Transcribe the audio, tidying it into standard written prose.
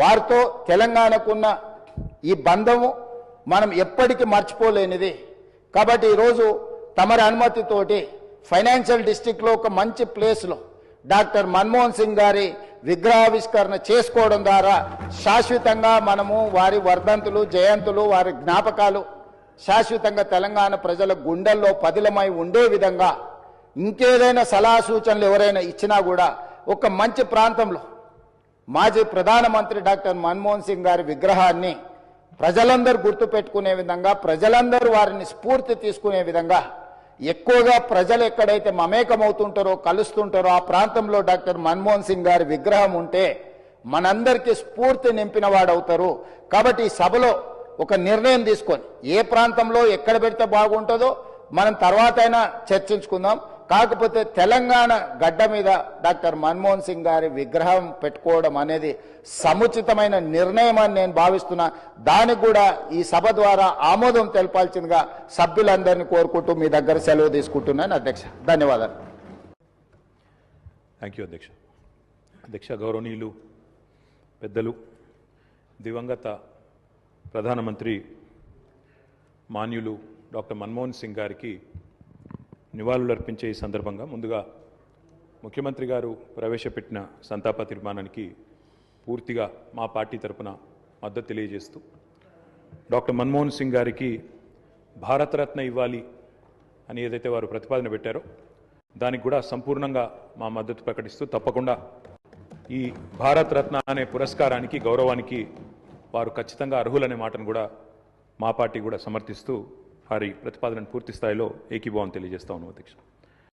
వారితో తెలంగాణకున్న ఈ బంధము మనం ఎప్పటికీ మర్చిపోలేనిది. కాబట్టి ఈరోజు తమరి అనుమతితోటి ఫైనాన్షియల్ డిస్ట్రిక్ట్లో ఒక మంచి ప్లేస్లో డాక్టర్ మన్మోహన్ సింగ్ గారి విగ్రహావిష్కరణ చేసుకోవడం ద్వారా శాశ్వతంగా మనము వారి వర్ధంతులు, జయంతులు, వారి జ్ఞాపకాలు శాశ్వతంగా తెలంగాణ ప్రజల గుండెల్లో పదిలమై ఉండే విధంగా ఇంకేదైనా సలహా సూచనలు ఎవరైనా ఇచ్చినా కూడా ఒక మంచి ప్రాంతంలో మాజీ ప్రధానమంత్రి డాక్టర్ మన్మోహన్ సింగ్ గారి విగ్రహాన్ని ప్రజలందరూ గుర్తుపెట్టుకునే విధంగా, ప్రజలందరూ వారిని స్ఫూర్తి తీసుకునే విధంగా ఎక్కువగా ప్రజలు ఎక్కడైతే మమేకమవుతుంటారో, కలుస్తుంటారో ఆ ప్రాంతంలో డాక్టర్ మన్మోహన్ సింగ్ గారి విగ్రహం ఉంటే మనందరికీ స్ఫూర్తి నింపిన వాడవుతారు. కాబట్టి ఈ సభలో ఒక నిర్ణయం తీసుకొని ఏ ప్రాంతంలో ఎక్కడ పెడితే బాగుంటుందో మనం తర్వాత అయినా చర్చించుకుందాం. కాకపోతే తెలంగాణ గడ్డ మీద డాక్టర్ మన్మోహన్ సింగ్ గారి విగ్రహం పెట్టుకోవడం అనేది సముచితమైన నిర్ణయం అని నేను భావిస్తున్నా. దానికి కూడా ఈ సభ ద్వారా ఆమోదం తెలపాల్సిందిగా సభ్యులందరినీ కోరుకుంటూ మీ దగ్గర సెలవు తీసుకుంటున్నాను అధ్యక్ష. ధన్యవాదాలు. థ్యాంక్ యూ అధ్యక్ష. అధ్యక్ష, గౌరవనీయులు పెద్దలు, దివంగత ప్రధానమంత్రి మాన్యులు డాక్టర్ మన్మోహన్ సింగ్ గారికి నివాళులర్పించే ఈ సందర్భంగా ముందుగా ముఖ్యమంత్రి గారు ప్రవేశపెట్టిన సంతాప తీర్మానానికి పూర్తిగా మా పార్టీ తరపున మద్దతు తెలియజేస్తూ డాక్టర్ మన్మోహన్ సింగ్ గారికి భారతరత్న ఇవ్వాలి అని ఏదైతే వారు ప్రతిపాదన పెట్టారో దానికి కూడా సంపూర్ణంగా మా మద్దతు ప్రకటిస్తూ తప్పకుండా ఈ భారతరత్న అనే పురస్కారానికి, గౌరవానికి వారు ఖచ్చితంగా అర్హులనే మాటను కూడా మా పార్టీ కూడా సమర్థిస్తూ వారి ప్రతిపాదనను పూర్తి స్థాయిలో ఏకీభావం తెలియజేస్తా ఉన్నాం అధ్యక్ష.